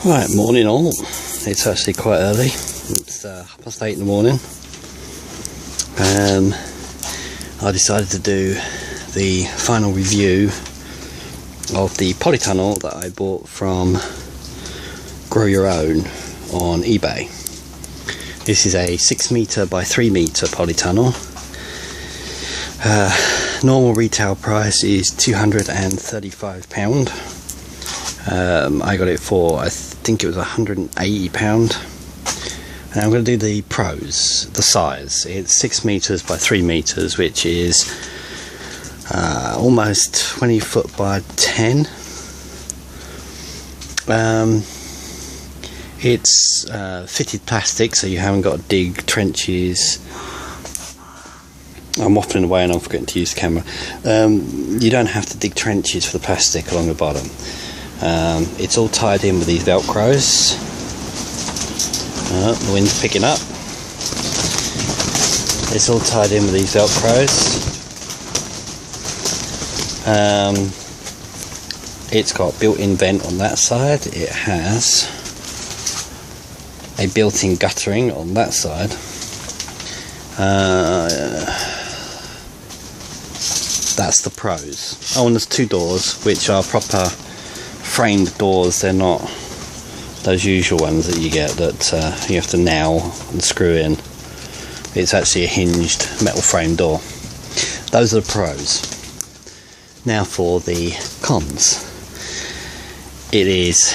Right, morning all. It's actually quite early. It's 8:30 in the morning. I decided to do the final review of the polytunnel that I bought from Grow Your Own on eBay. This is a 6 metre by 3 metre polytunnel. Normal retail price is £235. I got it for, I think it was £180. And I'm going to do the pros, the size. It's 6 metres by 3 metres, which is almost 20 foot by 10. It's fitted plastic, so you haven't got to dig trenches. I'm waffling away and I'm forgetting to use the camera. You don't have to dig trenches for the plastic along the bottom. It's all tied in with these velcros. The wind's picking up. It's all tied in with these velcros. It's got a built-in vent on that side. It has a built-in guttering on that side. That's the pros. Oh, and there's two doors which are proper framed doors. They're not those usual ones that you get that you have to nail and screw in. It's actually a hinged metal frame door. Those are the pros. Now for the cons. It is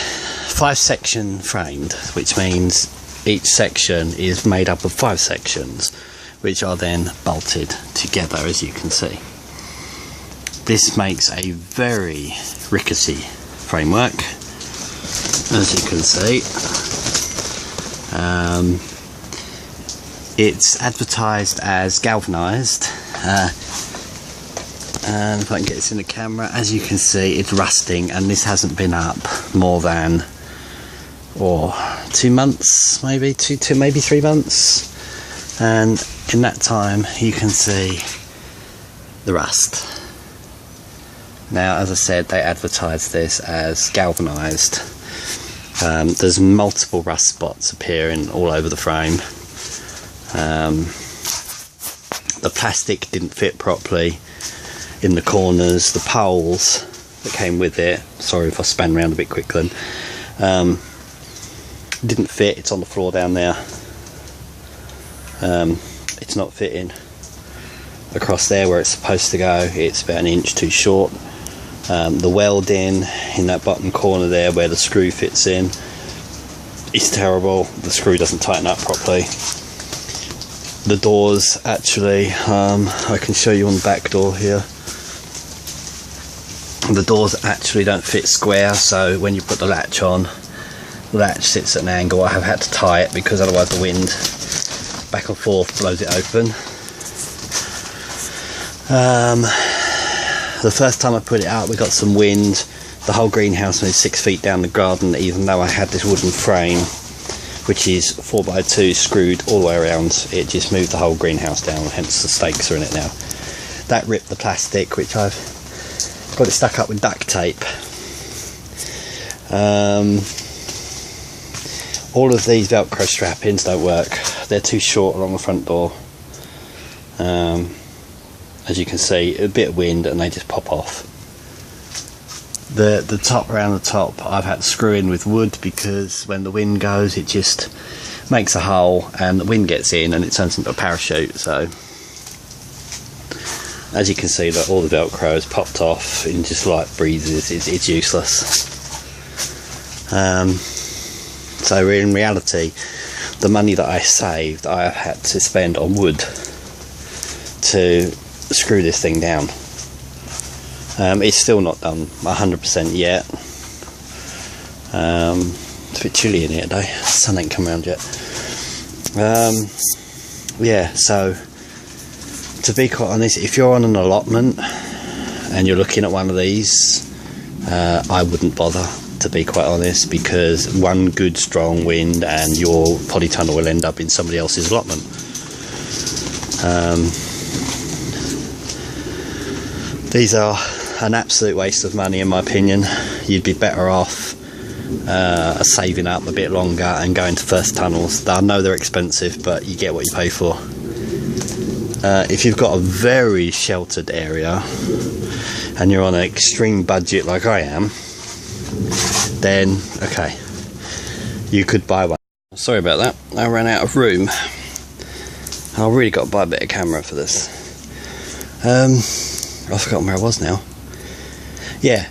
5-section framed, which means each section is made up of 5 sections, which are then bolted together, as you can see. This makes a very rickety framework, as you can see. It's advertised as galvanised, and if I can get this in the camera, as you can see, it's rusting, and this hasn't been up more than 2 months, maybe maybe 3 months, and in that time you can see the rust. Now, as I said, they advertise this as galvanised. There's multiple rust spots appearing all over the frame. The plastic didn't fit properly in the corners. The poles that came with it, sorry if I span around a bit quick then, didn't fit. It's on the floor down there. It's not fitting across there where it's supposed to go. It's about an inch too short. The welding in that bottom corner there where the screw fits in is terrible. The screw doesn't tighten up properly. The doors actually, I can show you on the back door here. The doors actually don't fit square, so when you put the latch on, the latch sits at an angle. I have had to tie it because otherwise the wind back and forth blows it open. The first time I put it out, we got some wind. The whole greenhouse was 6 feet down the garden, even though I had this wooden frame, which is 4x2 screwed all the way around. It just moved the whole greenhouse down, hence the stakes are in it now. That ripped the plastic, which I've got it stuck up with duct tape. All of these Velcro strap-ins don't work. They're too short along the front door. As you can see, a bit of wind and they just pop off. The top around the top I've had to screw in with wood, because when the wind goes it just makes a hole and the wind gets in and it turns into a parachute. So as you can see, that all the Velcro has popped off in just light breezes. It's useless. So in reality, the money that I saved I have had to spend on wood to screw this thing down. It's still not done 100% yet. It's a bit chilly in here today. The sun ain't come around yet. Yeah, so to be quite honest, if you're on an allotment and you're looking at one of these, I wouldn't bother, to be quite honest, because one good strong wind and your polytunnel will end up in somebody else's allotment. These are an absolute waste of money in my opinion. You'd be better off are saving up a bit longer and going to first tunnels. I know they're expensive, but you get what you pay for. If you've got a very sheltered area and you're on an extreme budget like I am, then okay, you could buy one. Sorry about that, I ran out of room. I really got to buy a better camera for this. I've forgotten where I was now. Yeah,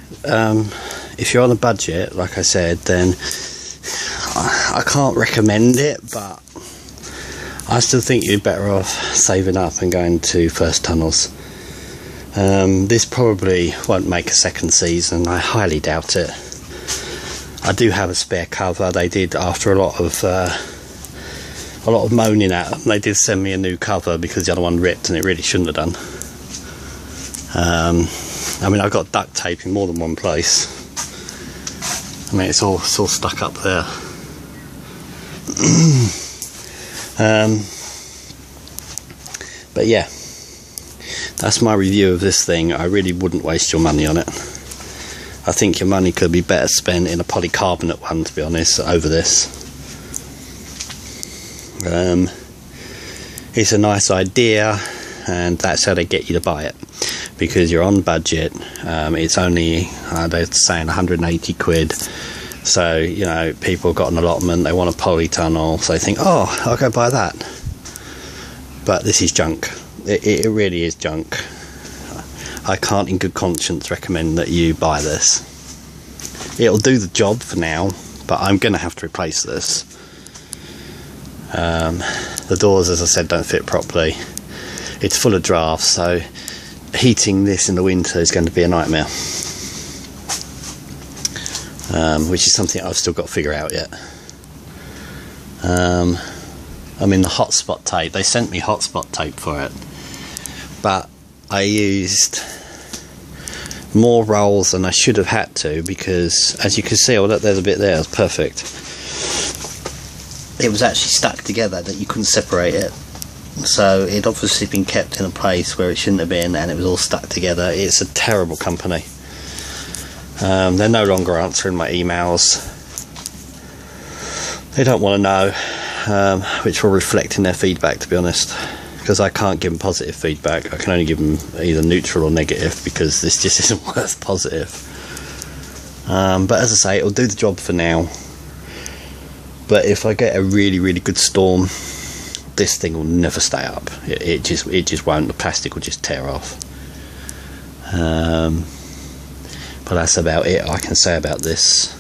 if you're on a budget, like I said, then I can't recommend it, but I still think you're better off saving up and going to first tunnels. This probably won't make a second season, I highly doubt it. I do have a spare cover. They did, after a lot of moaning at them, they did send me a new cover because the other one ripped and it really shouldn't have done. I mean, I've got duct tape in more than one place. I mean, it's all stuck up there. But yeah, that's my review of this thing. I really wouldn't waste your money on it. I think your money could be better spent in a polycarbonate one, to be honest, over this. It's a nice idea, and that's how they get you to buy it, because you're on budget. It's only, they're saying 180 quid. So, you know, people have got an allotment, they want a polytunnel, so they think, oh, I'll go buy that. But this is junk. It really is junk. I can't in good conscience recommend that you buy this. It'll do the job for now, but I'm going to have to replace this. The doors, as I said, don't fit properly. It's full of drafts, so heating this in the winter is going to be a nightmare. Which is something I've still got to figure out yet. I mean, the hotspot tape, they sent me hotspot tape for it, but I used more rolls than I should have had to, because as you can see, oh look, there's a bit there, it's perfect. It was actually stuck together that you couldn't separate it, so it obviously been kept in a place where it shouldn't have been, and it was all stuck together. It's a terrible company. They're no longer answering my emails. They don't want to know, which will reflect in their feedback, to be honest, because I can't give them positive feedback. I can only give them either neutral or negative, because this just isn't worth positive. But as I say, it'll do the job for now. But if I get a really, really good storm, this thing will never stay up. It just won't. The plastic will just tear off. But that's about it I can say about this.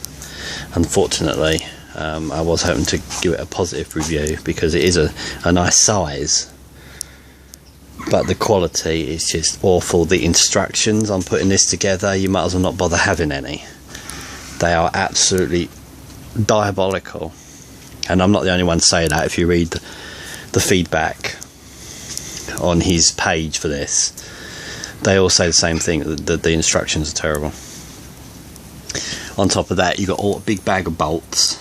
Unfortunately, I was hoping to give it a positive review, because it is a nice size, but the quality is just awful. The instructions on putting this together, you might as well not bother having any. They are absolutely diabolical, and I'm not the only one to say that. If you read the feedback on his page for this, they all say the same thing, that the instructions are terrible. On top of that, you've got a big bag of bolts,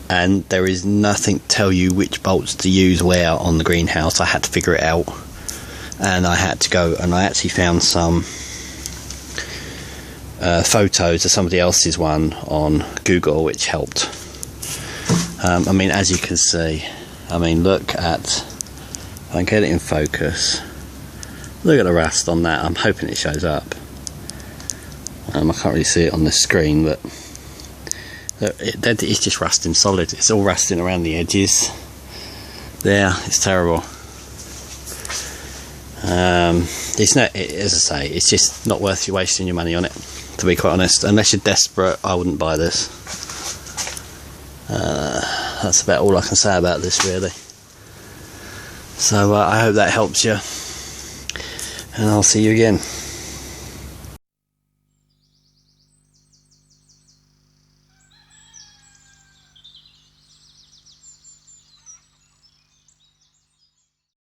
and there is nothing to tell you which bolts to use where on the greenhouse. I had to figure it out, and I had to go, and I actually found some photos of somebody else's one on Google, which helped. I mean, as you can see, I mean, look at, if I can get it in focus, look at the rust on that. I'm hoping it shows up. I can't really see it on the screen, but it's just rusting solid. It's all rusting around the edges there. It's terrible. It's not, as I say, it's just not worth you wasting your money on it, to be quite honest. Unless you're desperate, I wouldn't buy this. That's about all I can say about this, really. So I hope that helps you, and I'll see you again.